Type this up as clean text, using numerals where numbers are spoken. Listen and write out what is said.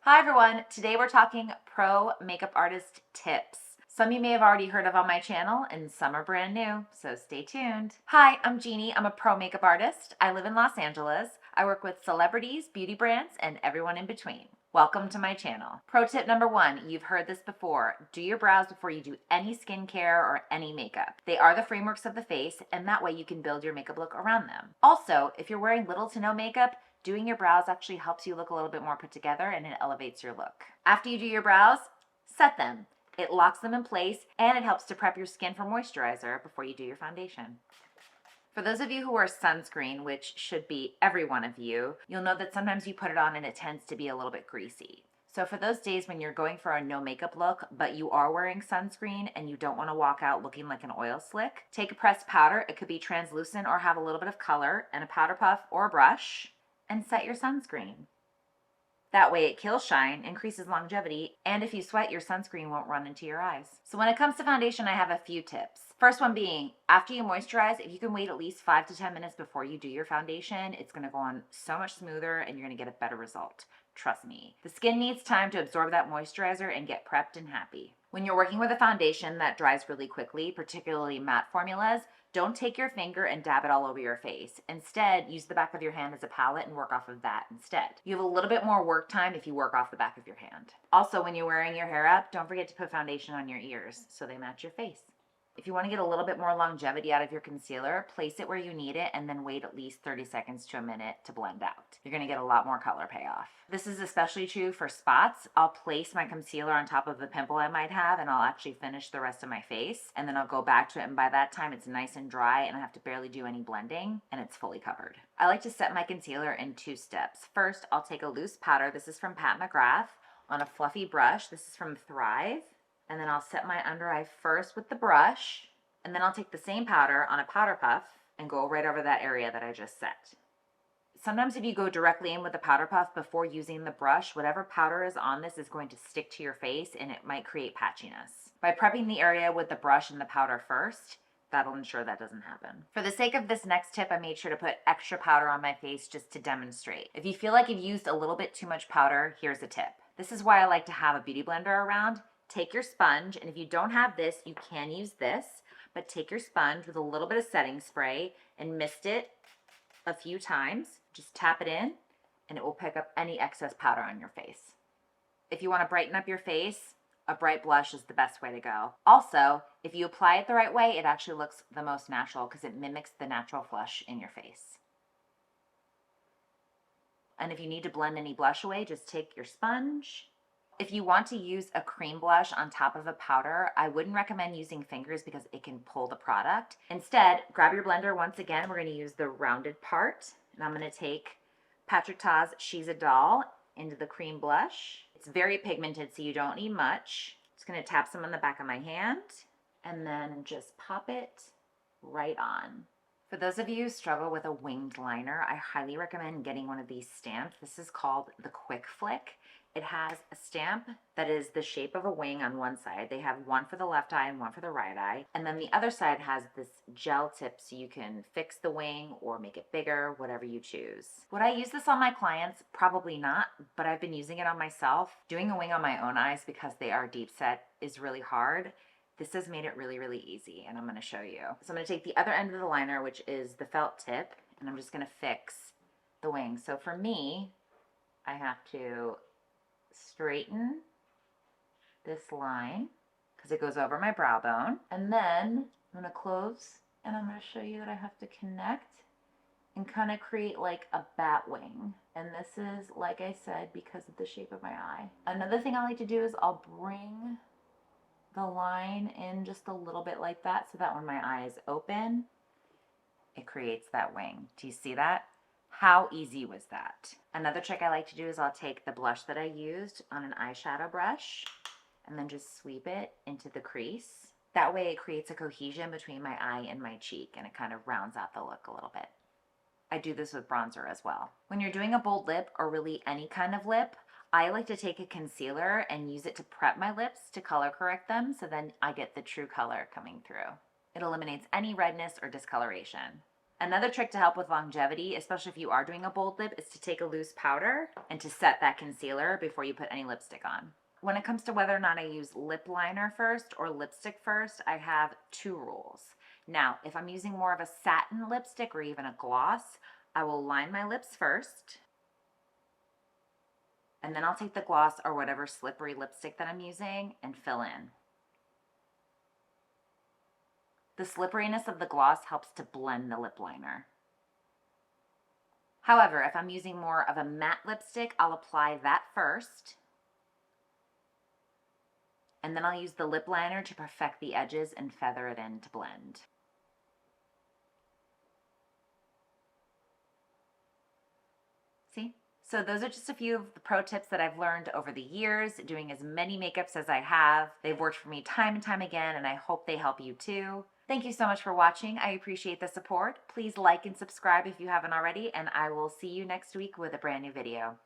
Hi everyone, today we're talking pro makeup artist tips. Some you may have already heard of on my channel and some are brand new, so stay tuned. Hi, I'm Jeannie. I'm a pro makeup artist. I live in Los Angeles. I work with celebrities, beauty brands, and everyone in between. Welcome to my channel. Pro tip number one, you've heard this before. Do your brows before you do any skincare or any makeup. They are the frameworks of the face, and that way you can build your makeup look around them. Also, if you're wearing little to no makeup, doing your brows actually helps you look a little bit more put together and it elevates your look. After you do your brows, set them. It locks them in place and it helps to prep your skin for moisturizer before you do your foundation. For those of you who wear sunscreen, which should be every one of you, you'll know that sometimes you put it on and it tends to be a little bit greasy. So for those days when you're going for a no makeup look, but you are wearing sunscreen and you don't want to walk out looking like an oil slick, take a pressed powder. It could be translucent or have a little bit of color, and a powder puff or a brush, and set your sunscreen. That way it kills shine, increases longevity, and if you sweat, your sunscreen won't run into your eyes. So when it comes to foundation, I have a few tips. First one being, after you moisturize, if you can wait at least 5 to 10 minutes before you do your foundation, it's gonna go on so much smoother and you're gonna get a better result. Trust me. The skin needs time to absorb that moisturizer and get prepped and happy. When you're working with a foundation that dries really quickly, particularly matte formulas, don't take your finger and dab it all over your face. Instead, use the back of your hand as a palette and work off of that instead. You have a little bit more work time if you work off the back of your hand. Also, when you're wearing your hair up, don't forget to put foundation on your ears so they match your face. If you want to get a little bit more longevity out of your concealer, place it where you need it and then wait at least 30 seconds to a minute to blend out. You're going to get a lot more color payoff. This is especially true for spots. I'll place my concealer on top of the pimple I might have and I'll actually finish the rest of my face, and then I'll go back to it, and by that time it's nice and dry and I have to barely do any blending and it's fully covered. I like to set my concealer in 2 steps. First, I'll take a loose powder. This is from Pat McGrath on a fluffy brush. This is from Thrive. And then I'll set my under eye first with the brush, and then I'll take the same powder on a powder puff and go right over that area that I just set. Sometimes if you go directly in with the powder puff before using the brush, whatever powder is on this is going to stick to your face and it might create patchiness. By prepping the area with the brush and the powder first, that'll ensure that doesn't happen. For the sake of this next tip, I made sure to put extra powder on my face just to demonstrate. If you feel like you've used a little bit too much powder, here's a tip. This is why I like to have a beauty blender around. Take your sponge, and if you don't have this, you can use this, but take your sponge with a little bit of setting spray and mist it a few times. Just tap it in, and it will pick up any excess powder on your face. If you want to brighten up your face, a bright blush is the best way to go. Also, if you apply it the right way, it actually looks the most natural because it mimics the natural flush in your face. And if you need to blend any blush away, just take your sponge. If you want to use a cream blush on top of a powder, I wouldn't recommend using fingers because it can pull the product. Instead, grab your blender. Once again, we're going to use the rounded part, and I'm going to take Patrick Ta's She's a Doll into the cream blush. It's very pigmented, so you don't need much. Just going to tap some on the back of my hand and then just pop it right on. For those of you who struggle with a winged liner, I highly recommend getting one of these stamps. This is called the Quick Flick. It has a stamp that is the shape of a wing on one side. They have one for the left eye and one for the right eye. And then the other side has this gel tip so you can fix the wing or make it bigger, whatever you choose. Would I use this on my clients? Probably not, but I've been using it on myself. Doing a wing on my own eyes because they are deep set is really hard. This has made it really, really easy, and I'm going to show you. So I'm going to take the other end of the liner, which is the felt tip, and I'm just going to fix the wing. So for me, I have to straighten this line because it goes over my brow bone. And then I'm going to close and I'm going to show you that I have to connect and kind of create like a bat wing. And this is, like I said, because of the shape of my eye. Another thing I like to do is I'll bring the line in just a little bit like that so that when my eye is open, it creates that wing. Do you see that? How easy was that? Another trick I like to do is I'll take the blush that I used on an eyeshadow brush and then just sweep it into the crease. That way it creates a cohesion between my eye and my cheek and it kind of rounds out the look a little bit. I do this with bronzer as well. When you're doing a bold lip or really any kind of lip, I like to take a concealer and use it to prep my lips to color correct them so then I get the true color coming through. It eliminates any redness or discoloration. Another trick to help with longevity, especially if you are doing a bold lip, is to take a loose powder and to set that concealer before you put any lipstick on. When it comes to whether or not I use lip liner first or lipstick first, I have two rules. Now, if I'm using more of a satin lipstick or even a gloss, I will line my lips first, and then I'll take the gloss or whatever slippery lipstick that I'm using and fill in. The slipperiness of the gloss helps to blend the lip liner. However, if I'm using more of a matte lipstick, I'll apply that first, and then I'll use the lip liner to perfect the edges and feather it in to blend. See? So those are just a few of the pro tips that I've learned over the years, doing as many makeups as I have. They've worked for me time and time again, and I hope they help you too. Thank you so much for watching. I appreciate the support. Please like and subscribe if you haven't already, and I will see you next week with a brand new video.